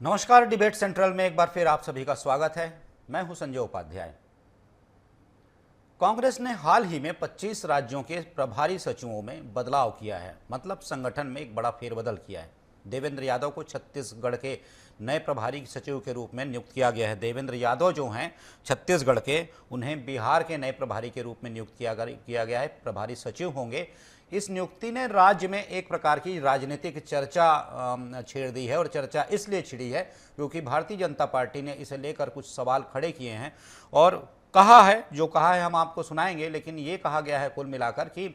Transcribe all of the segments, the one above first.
नमस्कार। Debate central में एक बार फिर आप सभी का स्वागत है। मैं हूं संजय उपाध्याय। कांग्रेस ने हाल ही में 25 राज्यों के प्रभारी सचिवों में बदलाव किया है, मतलब संगठन में एक बड़ा फेरबदल किया है। देवेंद्र यादव को छत्तीसगढ़ के नए प्रभारी सचिव के रूप में नियुक्त किया गया है। देवेंद्र यादव जो हैं छत्तीसगढ़ के, उन्हें बिहार के नए प्रभारी के रूप में नियुक्त किया गया है। प्रभारी सचिव होंगे। इस नियुक्ति ने राज्य में एक प्रकार की राजनीतिक चर्चा छेड़ दी है, और चर्चा इसलिए छिड़ी है क्योंकि भारतीय जनता पार्टी ने इसे लेकर कुछ सवाल खड़े किए हैं और कहा है, जो कहा है हम आपको सुनाएंगे। लेकिन ये कहा गया है कुल मिलाकर कि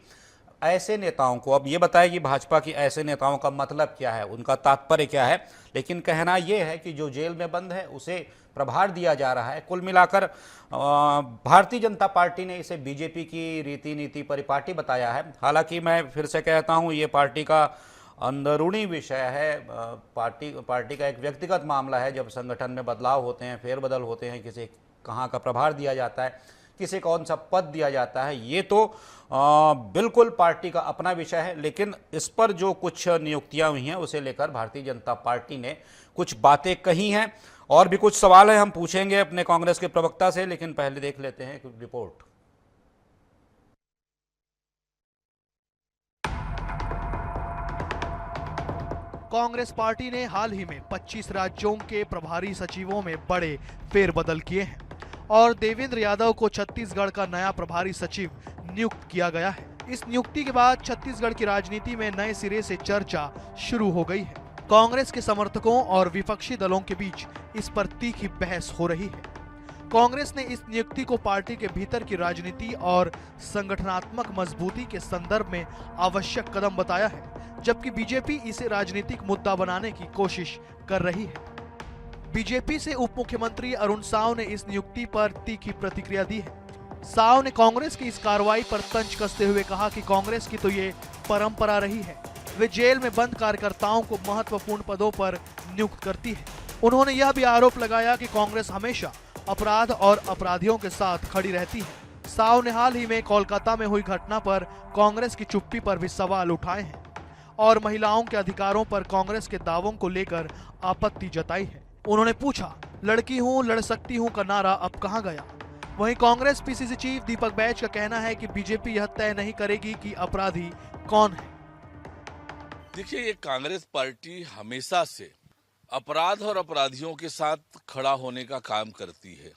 ऐसे नेताओं को, अब ये बताएं कि भाजपा की ऐसे नेताओं का मतलब क्या है, उनका तात्पर्य क्या है, लेकिन कहना यह है कि जो जेल में बंद है उसे प्रभार दिया जा रहा है। कुल मिलाकर भारतीय जनता पार्टी ने इसे बीजेपी की रीति नीति परिपाटी बताया है। हालांकि मैं फिर से कहता हूं, ये पार्टी का अंदरूनी विषय है, पार्टी का एक व्यक्तिगत मामला है। जब संगठन में बदलाव होते हैं, फेरबदल होते हैं, किसी कहाँ का प्रभार दिया जाता है, किसे कौन सा पद दिया जाता है, ये तो बिल्कुल पार्टी का अपना विषय है। लेकिन इस पर जो कुछ नियुक्तियां हुई हैं उसे लेकर भारतीय जनता पार्टी ने कुछ बातें कही हैं, और भी कुछ सवाल हैं, हम पूछेंगे अपने कांग्रेस के प्रवक्ता से। लेकिन पहले देख लेते हैं एक रिपोर्ट। कांग्रेस पार्टी ने हाल ही में 25 राज्यों के प्रभारी सचिवों में बड़े फेरबदल किए हैं और देवेंद्र यादव को छत्तीसगढ़ का नया प्रभारी सचिव नियुक्त किया गया है। इस नियुक्ति के बाद छत्तीसगढ़ की राजनीति में नए सिरे से चर्चा शुरू हो गई है। कांग्रेस के समर्थकों और विपक्षी दलों के बीच इस पर तीखी बहस हो रही है। कांग्रेस ने इस नियुक्ति को पार्टी के भीतर की राजनीति और संगठनात्मक मजबूती के संदर्भ में आवश्यक कदम बताया है, जबकि बीजेपी इसे राजनीतिक मुद्दा बनाने की कोशिश कर रही है। बीजेपी से उप मुख्यमंत्री अरुण साव ने इस नियुक्ति पर तीखी प्रतिक्रिया दी है। साव ने कांग्रेस की इस कार्रवाई पर तंज कसते हुए कहा कि कांग्रेस की तो ये परंपरा रही है, वे जेल में बंद कार्यकर्ताओं को महत्वपूर्ण पदों पर नियुक्त करती है। उन्होंने यह भी आरोप लगाया कि कांग्रेस हमेशा अपराध और अपराधियों के साथ खड़ी रहती है। साव ने हाल ही में कोलकाता में हुई घटना पर कांग्रेस की चुप्पी पर भी सवाल उठाए हैं और महिलाओं के अधिकारों पर कांग्रेस के दावों को लेकर आपत्ति जताई है। उन्होंने पूछा, लड़की हूं, लड़ सकती हूं का नारा अब कहां गया? वहीं कांग्रेस पीसीसी चीफ दीपक बैज का कहना है कि बीजेपी यह तय नहीं करेगी कि अपराधी कौन है। देखिए, ये कांग्रेस पार्टी हमेशा से अपराध और अपराधियों के साथ खड़ा होने का काम करती है।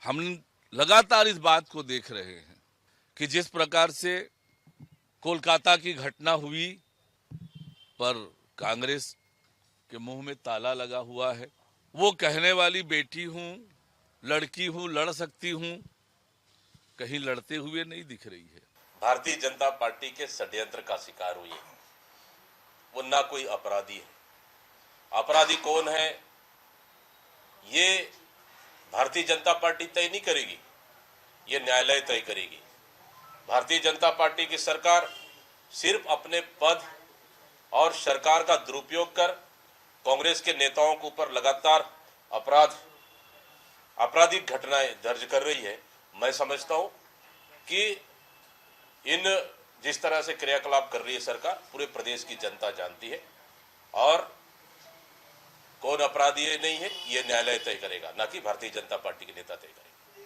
हम लगातार इस बात को देख रहे हैं कि जिस प्रकार से कोलकाता की घटना हुई पर कांग्रेस के मुंह में ताला लगा हुआ है। वो कहने वाली बेटी हूं, लड़की हूं, लड़ सकती हूं, कहीं लड़ते हुए नहीं दिख रही है। भारतीय जनता पार्टी के षड्यंत्र का शिकार हुई है। वो ना कोई अपराधी है। अपराधी कौन है ये भारतीय जनता पार्टी तय नहीं करेगी, ये न्यायालय तय करेगी। भारतीय जनता पार्टी की सरकार सिर्फ अपने पद और सरकार का दुरुपयोग कर कांग्रेस के नेताओं के ऊपर लगातार आपराधिक घटनाएं दर्ज कर रही है। मैं समझता हूं कि इन जिस तरह से क्रियाकलाप कर रही है सरकार, पूरे प्रदेश की जनता जानती है, और कौन अपराधी है नहीं है ये न्यायालय तय करेगा, ना कि भारतीय जनता पार्टी के नेता तय करेंगे।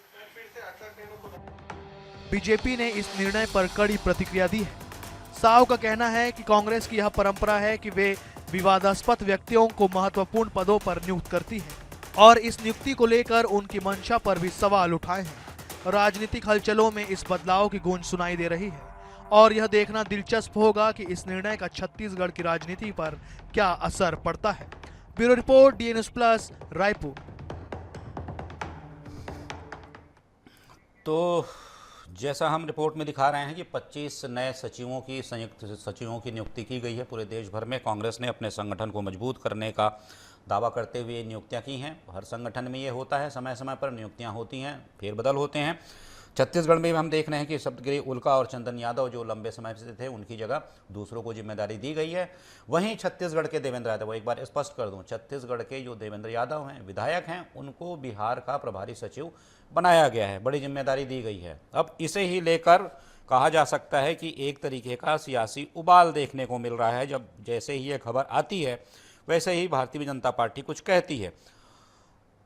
बीजेपी ने इस निर्णय पर कड़ी प्रतिक्रिया दी है। साव का कहना है कि कांग्रेस की यह परंपरा है कि वे विवादास्पद व्यक्तियों को महत्वपूर्ण पदों पर नियुक्त करती है और इस नियुक्ति को लेकर उनकी मंशा पर भी सवाल उठाए हैं। राजनीतिक हलचलों में इस बदलाव की गूंज सुनाई दे रही है और यह देखना दिलचस्प होगा कि इस निर्णय का छत्तीसगढ़ की राजनीति पर क्या असर पड़ता है। Bureau report, DN News Plus, Raipur. तो जैसा हम रिपोर्ट में दिखा रहे हैं कि 25 नए सचिवों की, संयुक्त सचिवों की नियुक्ति की गई है पूरे देश भर में। कांग्रेस ने अपने संगठन को मजबूत करने का दावा करते हुए नियुक्तियां की हैं। हर संगठन में ये होता है, समय समय पर नियुक्तियां होती हैं, फेरबदल होते हैं। छत्तीसगढ़ में भी हम देख रहे हैं कि सप्तगिरी उल्का और चंदन यादव जो लंबे समय से थे, उनकी जगह दूसरों को जिम्मेदारी दी गई है। वहीं छत्तीसगढ़ के देवेंद्र यादव, एक बार स्पष्ट कर दूं, छत्तीसगढ़ के जो देवेंद्र यादव हैं, विधायक हैं, उनको बिहार का प्रभारी सचिव बनाया गया है, बड़ी जिम्मेदारी दी गई है। अब इसे ही लेकर कहा जा सकता है कि एक तरीके का सियासी उबाल देखने को मिल रहा है। जब जैसे ही ये खबर आती है वैसे ही भारतीय जनता पार्टी कुछ कहती है।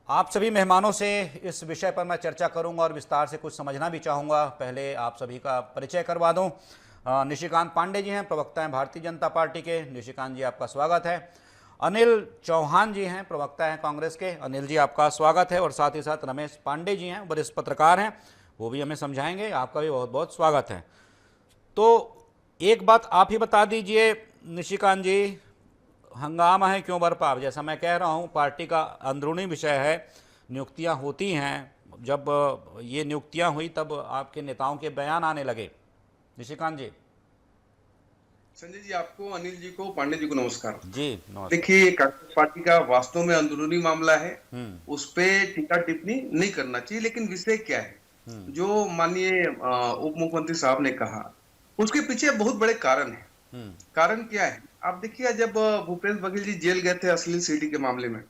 आप सभी मेहमानों से इस विषय पर मैं चर्चा करूंगा और विस्तार से कुछ समझना भी चाहूँगा। पहले आप सभी का परिचय करवा दूं। निशिकांत पांडे जी हैं, प्रवक्ता हैं भारतीय जनता पार्टी के। निशिकांत जी, आपका स्वागत है। अनिल चौहान जी हैं, प्रवक्ता हैं कांग्रेस के। अनिल जी, आपका स्वागत है। और साथ ही साथ रमेश पांडे जी हैं, वरिष्ठ पत्रकार हैं, वो भी हमें समझाएंगे। आपका भी बहुत बहुत स्वागत है। तो एक बात आप ही बता दीजिए निशिकांत जी, हंगामा है क्यों बरपा? अब जैसा मैं कह रहा हूं, पार्टी का अंदरूनी विषय है, नियुक्तियां होती हैं। जब ये नियुक्तियां हुई तब आपके नेताओं के बयान आने लगे। निशिकांत जी। संजय जी, आपको, अनिल जी को, पांडे जी को नमस्कार जी नमस्कार। देखिए, कांग्रेस पार्टी का वास्तव में अंदरूनी मामला है, उस पे टीका टिप्पणी नहीं करना चाहिए। लेकिन विषय क्या है, जो माननीय उप मुख्यमंत्री साहब ने कहा, उसके पीछे बहुत बड़े कारण है। कारण क्या है, आप देखिए, जब भूपेश बघेल जी जेल गए थे अश्लील सीडी के मामले में,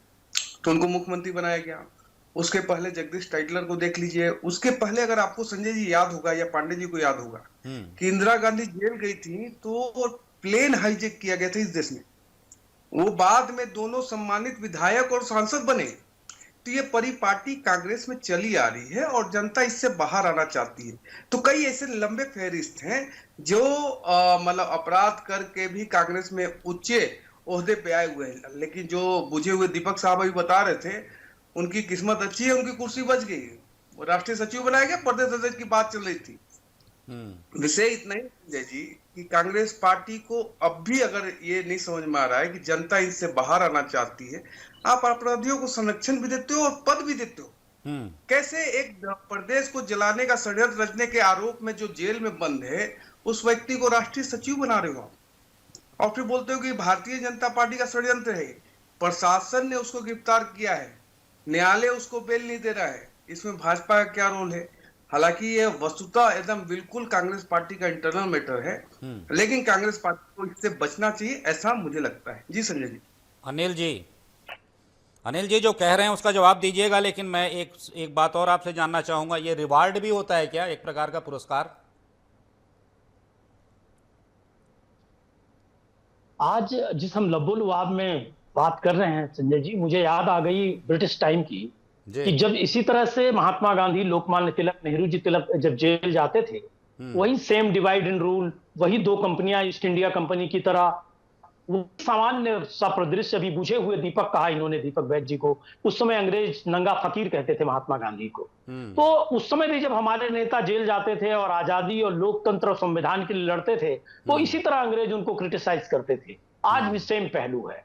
तो उनको मुख्यमंत्री बनाया गया। उसके पहले जगदीश टाइटलर को देख लीजिए। उसके पहले अगर आपको संजय जी याद होगा या पांडे जी को याद होगा कि इंदिरा गांधी जेल गई थी तो प्लेन हाईजेक किया गया था इस देश में। वो बाद में दोनों सम्मानित विधायक और सांसद बने। तो ये परिपाटी कांग्रेस में चली आ रही है और जनता इससे बाहर आना चाहती है। तो कई ऐसे लंबे फहरिस्त हैं जो मतलब अपराध करके भी कांग्रेस में ऊंचे ओहदे पे आए हुए हैं। लेकिन जो बुझे हुए दीपक साहब अभी बता रहे थे, उनकी किस्मत अच्छी है, उनकी कुर्सी बच गई। वो राष्ट्रीय सचिव बनाया गया, प्रदेश अध्यक्ष की बात चल रही थी। विषय इतना ही संजय जी कि कांग्रेस पार्टी को अब भी अगर ये नहीं समझ में आ रहा है कि जनता इनसे बाहर आना चाहती है, आप अपराधियों को संरक्षण भी देते हो और पद भी देते हो। कैसे एक प्रदेश को जलाने का षड्यंत्र रचने के आरोप में जो जेल में बंद है, उस व्यक्ति को राष्ट्रीय सचिव बना रहे हो और फिर बोलते हो कि भारतीय जनता पार्टी का षड्यंत्र है। प्रशासन ने उसको गिरफ्तार किया है, न्यायालय उसको बेल नहीं दे रहा है। इसमें भाजपा का क्या रोल है? हालांकि ये वस्तुतः एकदम बिल्कुल कांग्रेस पार्टी का इंटरनल मैटर है, लेकिन कांग्रेस पार्टी को इससे बचना चाहिए, ऐसा मुझे लगता है। जी संजय जी। अनिल जी जो कह रहे हैं उसका जवाब दीजिएगा, लेकिन मैं एक बात और आपसे जानना चाहूंगा, ये रिवार्ड भी होता है क्या, एक प्रकार का पुरस्कार? आज जिस हम लब्बो लुआब में बात कर रहे हैं संजय जी, मुझे याद आ गई ब्रिटिश टाइम की कि जब इसी तरह से महात्मा गांधी, लोकमान्य तिलक, नेहरू जी तिलक जब जेल जाते थे, वही सेम डिवाइड एंड रूल, वही दो कंपनियां ईस्ट इंडिया कंपनी की तरह, वो सामान्य सा परिदृश्य। अभी बुझे हुए दीपक कहा इन्होंने, दीपक वैद्य जी को। उस समय अंग्रेज नंगा फकीर कहते थे महात्मा गांधी को। तो उस समय भी जब हमारे नेता जेल जाते थे और आजादी और लोकतंत्र और संविधान के लिए लड़ते थे, तो इसी तरह अंग्रेज उनको क्रिटिसाइज करते थे। आज भी सेम पहलू है।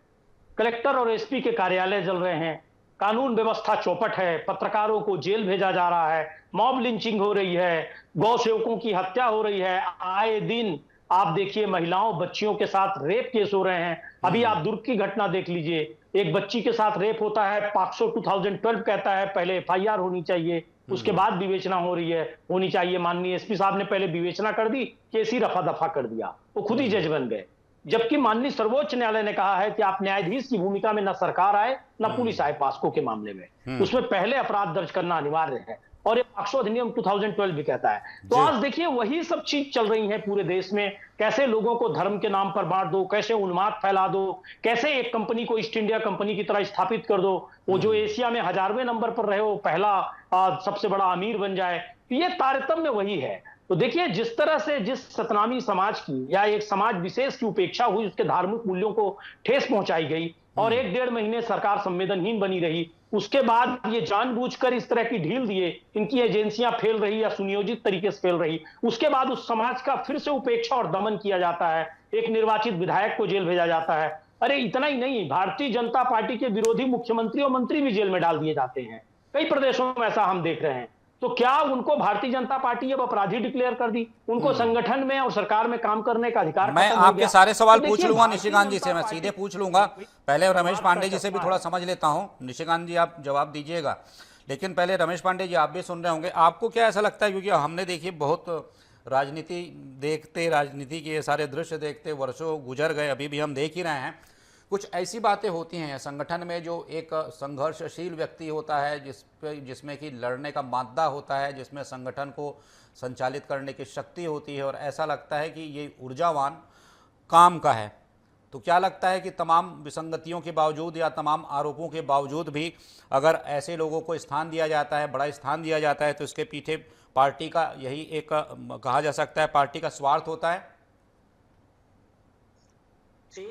कलेक्टर और एसपी के कार्यालय जल रहे हैं, कानून व्यवस्था चौपट है, पत्रकारों को जेल भेजा जा रहा है, मॉब लिंचिंग हो रही है, गौ सेवकों की हत्या हो रही है। आए दिन आप देखिए महिलाओं, बच्चियों के साथ रेप केस हो रहे हैं। अभी आप दुर्ग की घटना देख लीजिए, एक बच्ची के साथ रेप होता है, पॉक्सो 2012 कहता है पहले एफआईआर होनी चाहिए, उसके बाद विवेचना होनी चाहिए। माननीय एसपी साहब ने पहले विवेचना कर दी, केस ही रफा दफा कर दिया, वो खुद ही जज बन गए। जबकि माननीय सर्वोच्च न्यायालय ने कहा है कि आप न्यायाधीश की भूमिका में न सरकार आए न पुलिस आए पास्को के मामले में, उसमें पहले अपराध दर्ज करना अनिवार्य है, और ये पॉक्सो अधिनियम 2012 भी कहता है। तो आज देखिए वही सब चीज चल रही है पूरे देश में। कैसे लोगों को धर्म के नाम पर बांट दो, कैसे उन्माद फैला दो, कैसे एक कंपनी को ईस्ट इंडिया कंपनी की तरह स्थापित कर दो, वो जो एशिया में 1000वें नंबर पर रहे वो पहला सबसे बड़ा अमीर बन जाए। ये तारतम्य वही है। तो देखिए जिस तरह से जिस सतनामी समाज की या एक समाज विशेष की उपेक्षा हुई, उसके धार्मिक मूल्यों को ठेस पहुंचाई गई और 1-1.5 महीने सरकार संवेदनहीन बनी रही, उसके बाद ये जानबूझकर इस तरह की ढील दिए, इनकी एजेंसियां फेल रही या सुनियोजित तरीके से फेल रही, उसके बाद उस समाज का फिर से उपेक्षा और दमन किया जाता है, एक निर्वाचित विधायक को जेल भेजा जाता है। अरे इतना ही नहीं, भारतीय जनता पार्टी के विरोधी मुख्यमंत्री और मंत्री भी जेल में डाल दिए जाते हैं। कई प्रदेशों में ऐसा हम देख रहे हैं। तो क्या उनको भारतीय जनता पार्टी अब अपराधी डिक्लेयर कर दी? उनको संगठन में और सरकार में काम करने का अधिकार मैं आपके सारे सवाल पूछ लूंगा निशिकांत जी से, मैं सीधे पूछ लूंगा। पहले रमेश पांडे जी से भी थोड़ा समझ लेता हूं। निशिकांत जी आप जवाब दीजिएगा, लेकिन पहले रमेश पांडे जी आप भी सुन रहे होंगे, आपको क्या ऐसा लगता है, क्योंकि हमने देखिए बहुत राजनीति देखते, राजनीति के ये सारे दृश्य देखते वर्षों गुजर गए, अभी भी हम देख ही रहे हैं, कुछ ऐसी बातें होती हैं संगठन में जो एक संघर्षशील व्यक्ति होता है, जिसमें कि लड़ने का मादा होता है, जिसमें संगठन को संचालित करने की शक्ति होती है, और ऐसा लगता है कि ये ऊर्जावान काम का है, तो क्या लगता है कि तमाम विसंगतियों के बावजूद या तमाम आरोपों के बावजूद भी अगर ऐसे लोगों को स्थान दिया जाता है, बड़ा स्थान दिया जाता है, तो इसके पीछे पार्टी का यही एक कहा जा सकता है पार्टी का स्वार्थ होता है? जी,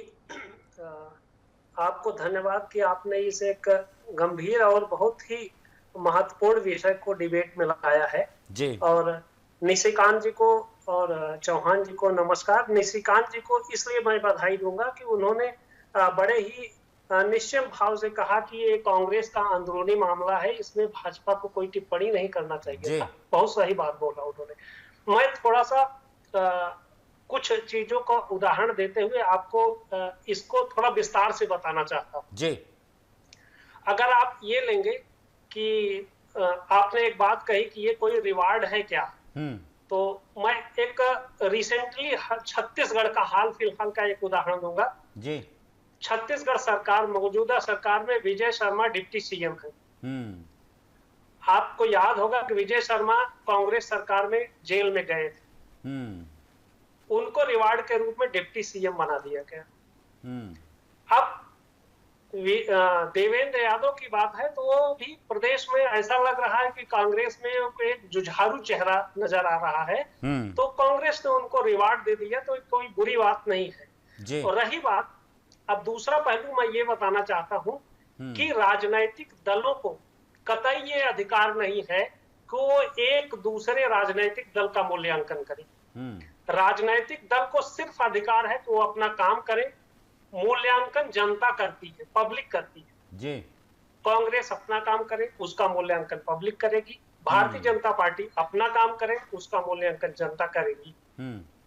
आपको धन्यवाद कि आपने इस एक गंभीर और बहुत ही महत्वपूर्ण विषय को डिबेट में लाया है जी। और निशिकांत जी को और चौहान जी को नमस्कार। निशिकांत जी को इसलिए मैं बधाई दूंगा कि उन्होंने बड़े ही निश्चल भाव से कहा कि ये कांग्रेस का अंदरूनी मामला है, इसमें भाजपा को कोई टिप्पणी नहीं करना चाहिए था। बहुत सही बात बोला उन्होंने। मैं थोड़ा सा कुछ चीजों का उदाहरण देते हुए आपको इसको थोड़ा विस्तार से बताना चाहता हूँ जी। अगर आप ये लेंगे कि आपने एक बात कही कि ये कोई रिवार्ड है क्या, तो मैं एक रिसेंटली छत्तीसगढ़ का हाल फिलहाल का एक उदाहरण दूंगा जी। छत्तीसगढ़ सरकार, मौजूदा सरकार में विजय शर्मा डिप्टी सीएम है। आपको याद होगा कि विजय शर्मा कांग्रेस सरकार में जेल में गए थे, उनको रिवार्ड के रूप में डिप्टी सीएम बना दिया गया। अब देवेंद्र यादव की बात है तो वो भी प्रदेश में ऐसा लग रहा है कि कांग्रेस में एक जुझारू चेहरा नजर आ रहा है, तो कांग्रेस ने उनको रिवार्ड दे दिया, तो कोई बुरी बात नहीं है। और रही बात, अब दूसरा पहलू मैं ये बताना चाहता हूं कि राजनीतिक दलों को कतई ये अधिकार नहीं है कि वो एक दूसरे राजनीतिक दल का मूल्यांकन करें। राजनीतिक दल को सिर्फ अधिकार है कि वो अपना काम करे, मूल्यांकन जनता करती है, पब्लिक करती है जी। कांग्रेस अपना काम करे, उसका मूल्यांकन पब्लिक करेगी। भारतीय जनता पार्टी अपना काम करे, उसका मूल्यांकन जनता करेगी।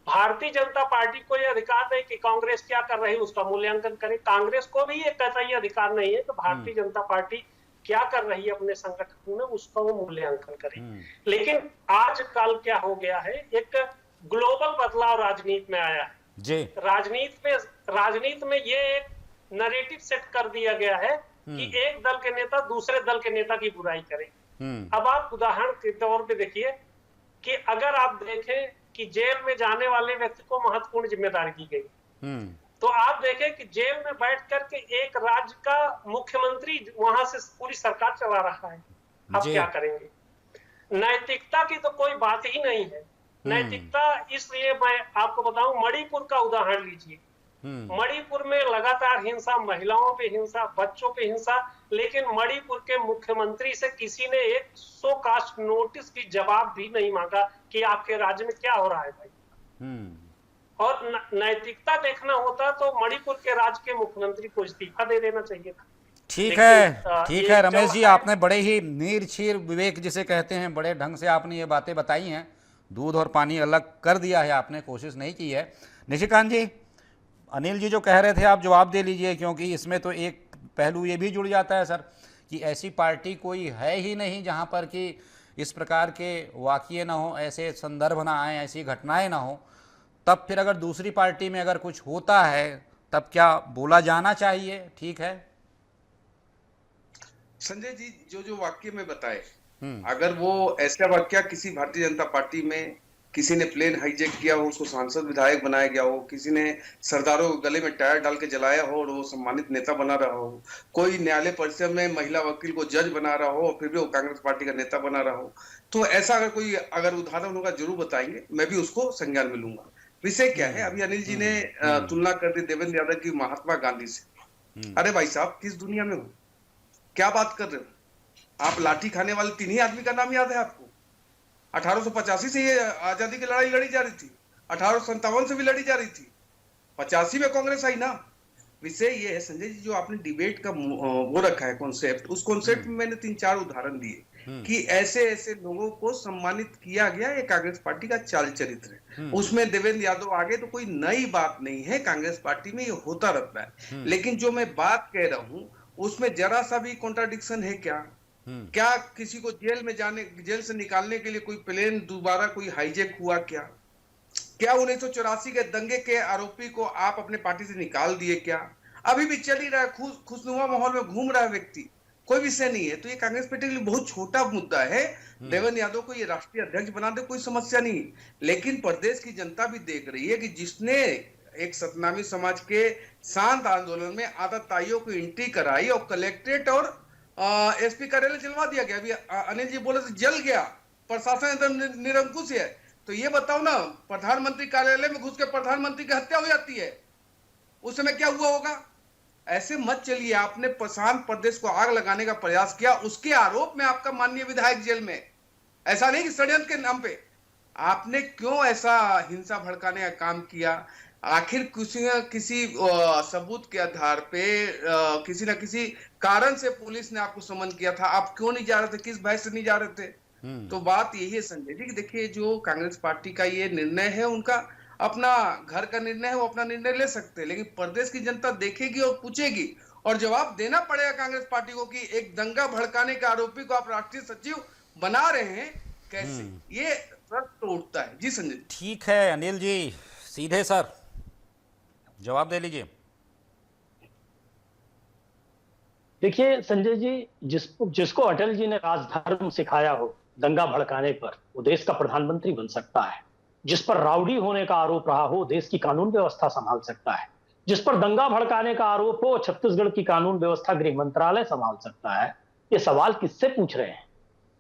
भारतीय जनता पार्टी को यह अधिकार नहीं कि कांग्रेस क्या कर रही है उसका मूल्यांकन करे। कांग्रेस को भी ये कतई अधिकार नहीं है कि भारतीय जनता पार्टी क्या कर रही है अपने संगठन में उसका वो मूल्यांकन करे। लेकिन आजकल क्या हो गया है, एक ग्लोबल बदलाव राजनीति में आया है जी। राजनीति में ये एक नैरेटिव सेट कर दिया गया है कि एक दल के नेता दूसरे दल के नेता की बुराई करे। अब आप उदाहरण के तौर पे देखिए कि अगर आप देखें कि जेल में जाने वाले व्यक्ति को महत्वपूर्ण जिम्मेदारी दी गई, तो आप देखें कि जेल में बैठ करके एक राज्य का मुख्यमंत्री वहां से पूरी सरकार चला रहा है। अब क्या करेंगे? नैतिकता की तो कोई बात ही नहीं है। नैतिकता, इसलिए मैं आपको बताऊं, मणिपुर का उदाहरण लीजिए। मणिपुर में लगातार हिंसा, महिलाओं पे हिंसा, बच्चों पे हिंसा, लेकिन मणिपुर के मुख्यमंत्री से किसी ने एक सो कास्ट नोटिस की जवाब भी नहीं मांगा कि आपके राज्य में क्या हो रहा है भाई। और नैतिकता देखना होता तो मणिपुर के राज्य के मुख्यमंत्री को इस्तीफा दे देना चाहिए था। ठीक है रमेश जी, आपने बड़े ही नीर क्षीर विवेक जिसे कहते हैं, बड़े ढंग से आपने ये बातें बताई हैं। दूध और पानी अलग कर दिया है आपने, कोशिश नहीं की है। निशिकांत जी, अनिल जी जो कह रहे थे आप जवाब दे लीजिए, क्योंकि इसमें तो एक पहलू ये भी जुड़ जाता है सर कि ऐसी पार्टी कोई है ही नहीं जहां पर कि इस प्रकार के वाक़ये ना हो, ऐसे संदर्भ ना आए, ऐसी घटनाएं ना हो। तब फिर अगर दूसरी पार्टी में अगर कुछ होता है तब क्या बोला जाना चाहिए? ठीक है संजय जी, जो वाक्य में बताए, अगर वो ऐसा वाक्य किसी भारतीय जनता पार्टी में किसी ने प्लेन हाईजैक किया हो, उसको सांसद विधायक बनाया गया हो, किसी ने सरदारों को गले में टायर डाल के जलाया हो और वो सम्मानित नेता बना रहा हो, कोई न्यायालय परिसर में महिला वकील को जज बना रहा हो और फिर भी वो कांग्रेस पार्टी का नेता बना रहा हो, तो ऐसा अगर उदाहरण होगा जरूर बताएंगे, मैं भी उसको संज्ञान में लूंगा। विषय क्या है, अभी अनिल जी ने तुलना कर दी देवेंद्र यादव की महात्मा गांधी से। अरे भाई साहब, किस दुनिया में हो, क्या बात कर रहे हो आप? लाठी खाने वाले 3 ही आदमी का नाम याद है आपको? 1885 से ये आजादी की लड़ाई लड़ी जा रही थी, 1857 से भी लड़ी जा रही थी, 85 में कांग्रेस आई ना। विषय ये है संजय जी, जो आपने डिबेट का वो रखा है कॉन्सेप्ट, उस कॉन्सेप्ट में मैंने 3-4 उदाहरण दिए कि ऐसे ऐसे लोगों को सम्मानित किया गया। ये कांग्रेस पार्टी का चाल चरित्र है। उसमें देवेंद्र यादव आगे तो कोई नई बात नहीं है, कांग्रेस पार्टी में ये होता रहता है। लेकिन जो मैं बात कह रहा हूं उसमें जरा सा भी कॉन्ट्राडिक्शन है क्या? क्या किसी को जेल से निकालने के लिए कोई प्लेन दोबारा कोई हाईजैक हुआ क्या? क्या 1984 के दंगे के आरोपी को आप अपने पार्टी से निकाल दिए क्या? अभी भी चल ही रहा है, खुशनुमा माहौल में घूम रहा है व्यक्ति, कोई विषय नहीं है। तो ये कांग्रेस पार्टी के लिए बहुत छोटा मुद्दा है। देवेंद्र यादव को ये राष्ट्रीय अध्यक्ष बना दे, कोई समस्या नहीं। लेकिन प्रदेश की जनता भी देख रही है कि जिसने एक सतनामी समाज के शांत आंदोलन में आतताइयों को एंट्री कराई और कलेक्ट्रेट और एसपी कार्यालय जलवा दिया गया। अभी अनिल जी बोले तो जल गया, प्रशासन एकदम निरंकुश है। तो ये बताओ ना, प्रधानमंत्री कार्यालय में घुस के प्रधानमंत्री की हत्या हो जाती है, उस समय क्या हुआ होगा? ऐसे मत चलिए। आपने प्रशांत प्रदेश को आग लगाने का प्रयास किया, उसके आरोप में आपका माननीय विधायक जेल में। ऐसा नहीं कि षड्यंत्र के नाम पे आपने क्यों ऐसा हिंसा भड़काने का काम किया? आखिर किसी न किसी सबूत के आधार पे किसी न किसी कारण से पुलिस ने आपको समन किया था, आप क्यों नहीं जा रहे थे? किस भय से नहीं जा रहे थे? तो बात यही है संजय जी कि देखिए, जो कांग्रेस पार्टी का ये निर्णय है, उनका अपना घर का निर्णय है, वो अपना निर्णय ले सकते हैं, लेकिन प्रदेश की जनता देखेगी और पूछेगी और जवाब देना पड़ेगा कांग्रेस पार्टी को कि एक दंगा भड़काने के आरोपी को आप राष्ट्रीय सचिव बना रहे हैं कैसे? ये प्रश्न तो उठता है। जी संजय। ठीक है अनिल जी, सीधे सर जवाब दे लीजिए। देखिए संजय जी, जिसको अटल जी ने राजधर्म सिखाया हो दंगा भड़काने पर, वो देश का प्रधानमंत्री बन सकता है। जिस पर राउडी होने का आरोप रहा हो, देश की कानून व्यवस्था संभाल सकता है। जिस पर दंगा भड़काने का आरोप हो, छत्तीसगढ़ की कानून व्यवस्था गृह मंत्रालय संभाल सकता है। ये सवाल किससे पूछ रहे हैं?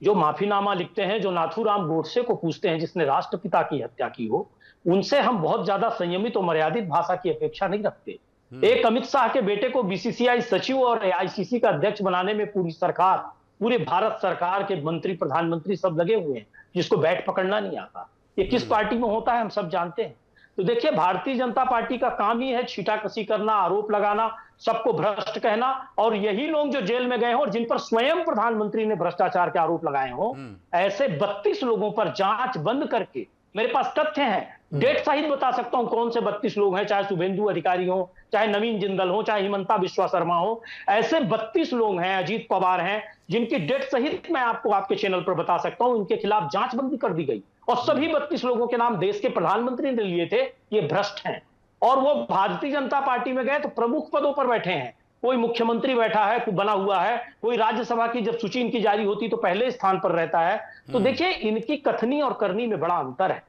जो माफीनामा लिखते हैं, जो नाथूराम गोडसे को पूछते हैं जिसने राष्ट्रपिता की हत्या की हो, उनसे हम बहुत ज्यादा संयमित और मर्यादित भाषा की अपेक्षा नहीं रखते। एक अमित शाह के बेटे को बीसीसीआई सचिव और एआईसीसी का अध्यक्ष बनाने में पूरी सरकार, पूरे भारत सरकार के मंत्री, प्रधानमंत्री सब लगे हुए हैं, जिसको बैट पकड़ना नहीं आता। ये किस पार्टी में होता है हम सब जानते हैं। तो देखिए, भारतीय जनता पार्टी का काम ही है छीटाकसी करना, आरोप लगाना, सबको भ्रष्ट कहना, और यही लोग जो जेल में गए हों और जिन पर स्वयं प्रधानमंत्री ने भ्रष्टाचार के आरोप लगाए हों, ऐसे 32 लोगों पर जांच बंद करके, मेरे पास तथ्य हैं, डेट सहित बता सकता हूं कौन से 32 लोग हैं, चाहे शुभेंदु अधिकारी हो, चाहे नवीन जिंदल हो, चाहे हिमंता बिश्वा शर्मा हो, ऐसे 32 लोग हैं, अजीत पवार हैं, जिनकी डेट सहित मैं आपको आपके चैनल पर बता सकता हूं, उनके खिलाफ जांचबंदी कर दी गई और सभी 32 लोगों के नाम देश के प्रधानमंत्री ने लिए थे। ये भ्रष्ट हैं और वो भारतीय जनता पार्टी में गए तो प्रमुख पदों पर बैठे हैं। कोई मुख्यमंत्री बैठा है, कोई बना हुआ है, कोई राज्यसभा की जब सूची इनकी जारी होती तो पहले स्थान पर रहता है। तो देखिए, इनकी कथनी और करनी में बड़ा अंतर है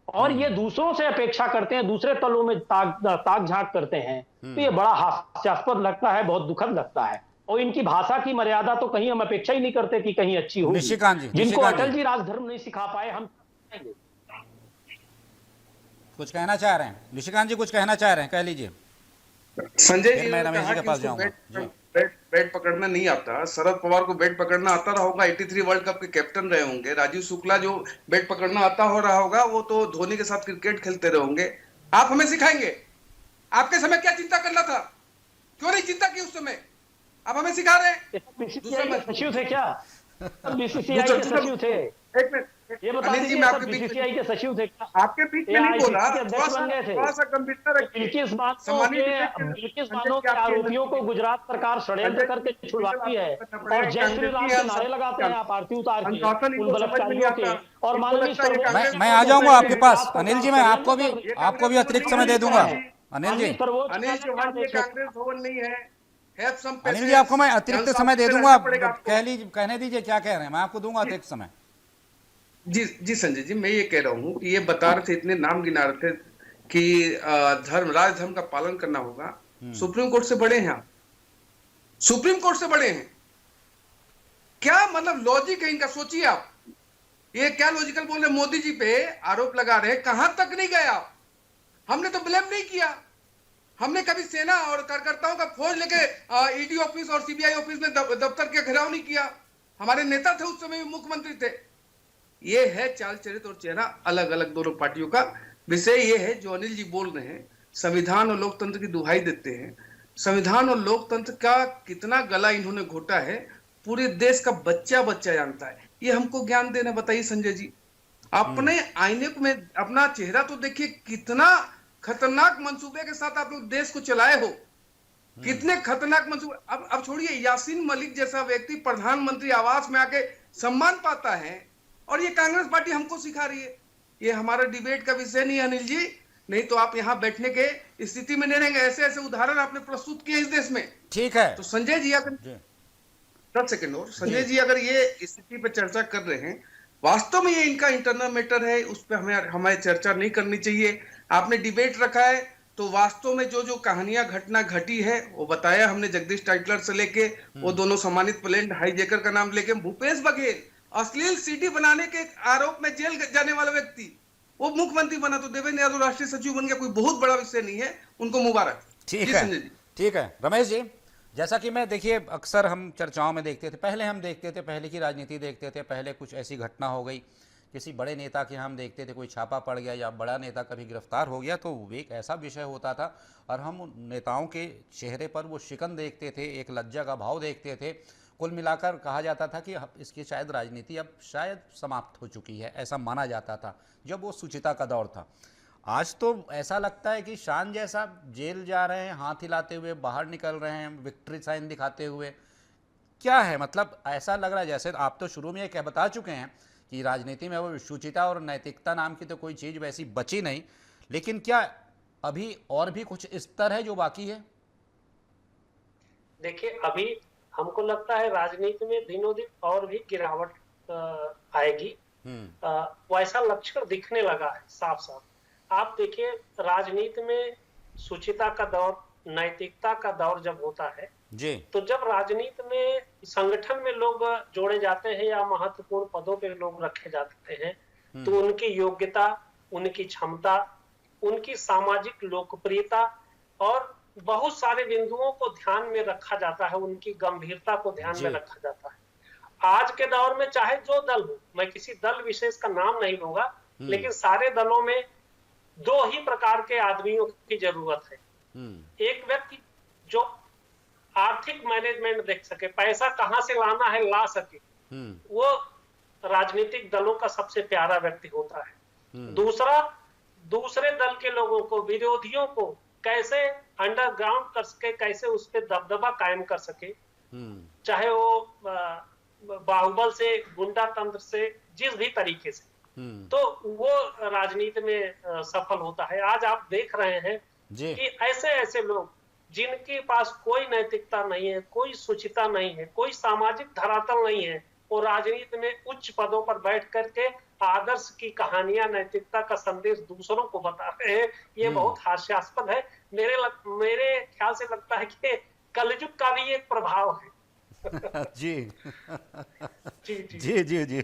और ये दूसरों से अपेक्षा करते हैं, दूसरे तलों में ताक झांक करते हैं। तो ये बड़ा हास्यास्पद लगता है, बहुत दुखद लगता है। और इनकी भाषा की मर्यादा तो कहीं हम अपेक्षा ही नहीं करते कि कहीं अच्छी हो। जिनको अटल जी राजधर्म नहीं सिखा पाए, हम कुछ कहना चाह रहे हैं? निशिकांत जी कुछ कहना चाह रहे हैं, कह लीजिए। संजय जी मैं रमेश जी के पास जाऊंगा। बैट पकड़ना नहीं आता, शरद पवार को बैट पकड़ना आता रहा होगा, 83 वर्ल्ड कप के कैप्टन रहे होंगे। राजीव शुक्ला जो बैट पकड़ना आता हो रहा होगा, वो तो धोनी के साथ क्रिकेट खेलते रहे होंगे। आप हमें सिखाएंगे? आपके समय क्या चिंता करना था? क्यों नहीं चिंता की उस समय? आप हमें सिखा रहे हैं? सचिव थे क्या? बीसीसीआई के सचिव थे। एक मिनट, ये बता दीजिए, बीसीसीआई के सचिव थे क्या? आपके बीच में नहीं बोला, थोड़ा सा गंभीरता रखिए। बिल्किस बानो के आरोपियों को गुजरात सरकार षड्यंत्र करके छुड़वाती है और जय श्री राम के नारे लगाते हैं आप आरती उतार के उन बलात्कारियों के। और माननीय मैं आ जाऊंगा आपके पास अनिल जी, मैं आपको भी अतिरिक्त समय दे दूंगा। अनिल जी, कांग्रेस भवन नहीं है। अनिल जी, आपको मैं अतिरिक्त समय दे दूंगा, कहने दीजिए क्या कह रहे हैं, मैं आपको दूंगा अतिरिक्त समय। जी संजय जी, मैं ये कह रहा हूँ कि ये बता रहे थे, इतने नाम गिना रहे थे कि राजधर्म का पालन करना होगा। सुप्रीम कोर्ट से बड़े हैं आप, सुप्रीम कोर्ट से बड़े हैं। क्या मतलब लॉजिक है इनका? सोचिए आप, ये क्या लॉजिकल बोल रहे हैं? मोदी जी पे आरोप लगा रहे हैं, कहां तक नहीं गए आप? हमने तो ब्लेम नहीं किया, हमने कभी सेना और कार्यकर्ताओं का फौज लेके ईडी ऑफिस और सीबीआई ऑफिस में दफ्तर के घेराव नहीं किया। हमारे नेता थे, उस समय मुख्यमंत्री थे। ये है चाल चरित्र और चेहरा अलग अलग दोनों पार्टियों का। विषय ये है जो अनिल जी बोल रहे हैं, संविधान और लोकतंत्र की दुहाई देते हैं। संविधान और लोकतंत्र का कितना गला इन्होंने घोटा है, पूरे देश का बच्चा जानता है। ये हमको ज्ञान देना बताइए संजय जी। अपने आईने में अपना चेहरा तो देखिए, कितना खतरनाक मंसूबे के साथ आप लोग देश को चलाए हो, कितने खतरनाक मंसूबे। अब छोड़िए, यासीन मलिक जैसा व्यक्ति प्रधानमंत्री आवास में आके सम्मान पाता है और ये कांग्रेस पार्टी हमको सिखा रही है। ये हमारा डिबेट का विषय नहीं है अनिल जी, नहीं तो आप यहाँ बैठने के स्थिति में नहीं रहेंगे। ऐसे ऐसे उदाहरण आपने प्रस्तुत किए इस देश में। ठीक है, तो संजय जी अगर 10 सेकंड और, संजय जी अगर ये स्थिति पर चर्चा कर रहे हैं, वास्तव में ये इनका इंटरनल मैटर है, उस पर हमें चर्चा नहीं करनी चाहिए। आपने डिबेट रखा है, तो वास्तव में जो जो कहानियां घटना घटी है वो बताया हमने, जगदीश टाइटलर से लेके वो दोनों सम्मानित प्लेन हाईजैकर का नाम लेके, भूपेश बघेल अश्लील सीडी बनाने के आरोप में जेल जाने वाला व्यक्ति वो मुख्यमंत्री बना, तो देवेंद्र यादव राष्ट्रीय सचिव बन गया। कोई बहुत बड़ा विषय नहीं है, उनको मुबारक। ठीक है, ठीक है रमेश जी। जैसा कि मैं देखिए अक्सर हम चर्चाओं में देखते थे, पहले की राजनीति देखते थे, पहले कुछ ऐसी घटना हो गई किसी बड़े नेता के, हम देखते थे कोई छापा पड़ गया या बड़ा नेता कभी गिरफ्तार हो गया तो वो एक ऐसा विषय होता था और हम उन नेताओं के चेहरे पर वो शिकन देखते थे, एक लज्जा का भाव देखते थे। कुल मिलाकर कहा जाता था कि इसकी शायद राजनीति अब शायद समाप्त हो चुकी है, ऐसा माना जाता था जब वो सुचिता का दौर था। आज तो ऐसा लगता है कि शान जैसा जेल जा रहे हैं, हाथ हिलाते हुए बाहर निकल रहे हैं, विक्ट्री साइन दिखाते हुए। क्या है मतलब, ऐसा लग रहा है जैसे आप तो शुरू में ये क्या बता चुके हैं कि राजनीति में वो शुचिता और नैतिकता नाम की तो कोई चीज़ वैसी बची नहीं, लेकिन क्या अभी और भी कुछ स्तर है जो बाकी है? देखिए, अभी हमको लगता है राजनीति में दिनों दिन और भी गिरावट आएगी। वैसा लक्षण दिखने लगा है साफ साफ। आप देखिए, राजनीति में शुचिता का दौर, नैतिकता का दौर जब होता है जी, तो जब राजनीति में संगठन में लोग जोड़े जाते हैं या महत्वपूर्ण पदों पे लोग रखे जाते हैं, तो उनकी योग्यता, उनकी क्षमता, उनकी सामाजिक लोकप्रियता और बहुत सारे बिंदुओं को ध्यान में रखा जाता है, उनकी गंभीरता को ध्यान में रखा जाता है। आज के दौर में चाहे जो दल हो, मैं किसी दल विशेष का नाम नहीं लूंगा, लेकिन सारे दलों में दो ही प्रकार के आदमियों की जरूरत है। एक व्यक्ति जो आर्थिक मैनेजमेंट देख सके, पैसा कहां से लाना है ला सके, वो राजनीतिक दलों का सबसे प्यारा व्यक्ति होता है। दूसरा, दूसरे दल के लोगों को, विरोधियों को कैसे अंडरग्राउंड कर सके, कैसे उस पर दबदबा कायम कर सके, चाहे वो बाहुबल से, गुंडा तंत्र से, जिस भी तरीके से, तो वो राजनीति में सफल होता है। आज आप देख रहे हैं कि ऐसे ऐसे लोग जिनके पास कोई नैतिकता नहीं है, कोई शुचिता नहीं है, कोई सामाजिक धरातल नहीं है, वो राजनीति में उच्च पदों पर बैठ करके आदर्श की कहानियां, नैतिकता का संदेश दूसरों को बता रहे हैं। ये बहुत हास्यास्पद है। मेरे ख्याल से लगता है कि कलयुग का भी एक प्रभाव है। जी जी जी जी।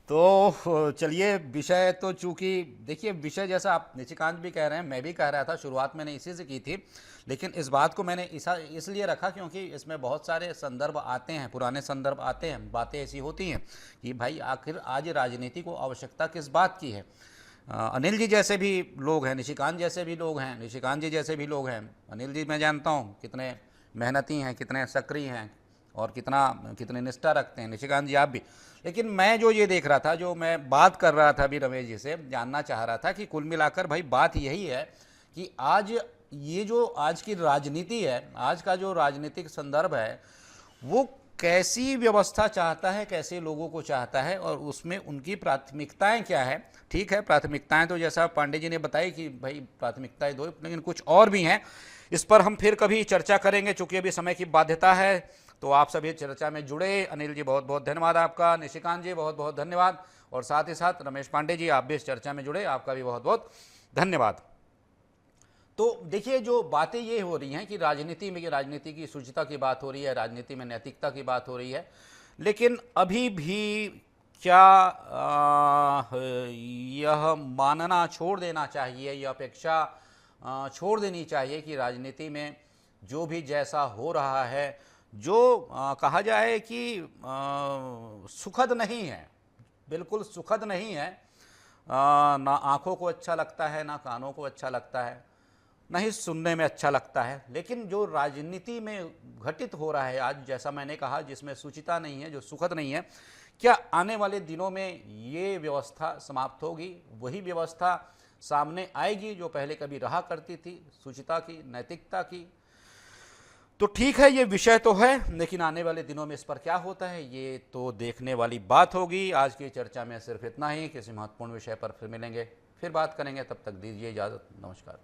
तो चलिए, विषय तो चूंकि देखिए, विषय जैसा आप निशिकांत भी कह रहे हैं, मैं भी कह रहा था, शुरुआत मैंने इसी से की थी, लेकिन इस बात को मैंने इसलिए रखा क्योंकि इसमें बहुत सारे संदर्भ आते हैं, पुराने संदर्भ आते हैं, बातें ऐसी होती हैं कि भाई आखिर आज राजनीति को आवश्यकता किस बात की है। अनिल जी जैसे भी लोग हैं, निशिकांत जैसे भी लोग हैं, निशिकांत जी जैसे भी लोग हैं। अनिल जी मैं जानता हूँ कितने मेहनती हैं, कितने सक्रिय हैं और कितने निष्ठा रखते हैं, निशिकांत जी आप भी। लेकिन मैं जो ये देख रहा था, जो मैं बात कर रहा था अभी रमेश जी से, जानना चाह रहा था कि कुल मिलाकर भाई बात यही है कि आज ये जो आज की राजनीति है, आज का जो राजनीतिक संदर्भ है, वो कैसी व्यवस्था चाहता है, कैसे लोगों को चाहता है और उसमें उनकी प्राथमिकताएं क्या है। ठीक है, प्राथमिकताएं तो जैसा पांडे जी ने बताई कि भाई प्राथमिकताएं दो, लेकिन कुछ और भी हैं। इस पर हम फिर कभी चर्चा करेंगे, चूंकि अभी समय की बाध्यता है। तो आप सभी चर्चा में जुड़े, अनिल जी बहुत बहुत धन्यवाद आपका, निशिकांत जी बहुत बहुत धन्यवाद, और साथ ही साथ रमेश पांडे जी आप भी इस चर्चा में जुड़े, आपका भी बहुत बहुत धन्यवाद। तो देखिए, जो बातें ये हो रही हैं कि राजनीति की शुचिता की बात हो रही है, राजनीति में नैतिकता की बात हो रही है, लेकिन अभी भी क्या यह मानना छोड़ देना चाहिए, यह अपेक्षा छोड़ देनी चाहिए कि राजनीति में जो भी जैसा हो रहा है, जो कहा जाए कि सुखद नहीं है, बिल्कुल सुखद नहीं है, ना आँखों को अच्छा लगता है, ना कानों को अच्छा लगता है, ना ही सुनने में अच्छा लगता है। लेकिन जो राजनीति में घटित हो रहा है आज, जैसा मैंने कहा, जिसमें शुचिता नहीं है, जो सुखद नहीं है, क्या आने वाले दिनों में ये व्यवस्था समाप्त होगी, वही व्यवस्था सामने आएगी जो पहले कभी रहा करती थी, शुचिता की, नैतिकता की? तो ठीक है, ये विषय तो है, लेकिन आने वाले दिनों में इस पर क्या होता है ये तो देखने वाली बात होगी। आज की चर्चा में सिर्फ इतना ही, किसी महत्वपूर्ण विषय पर फिर मिलेंगे, फिर बात करेंगे, तब तक दीजिए इजाज़त, नमस्कार।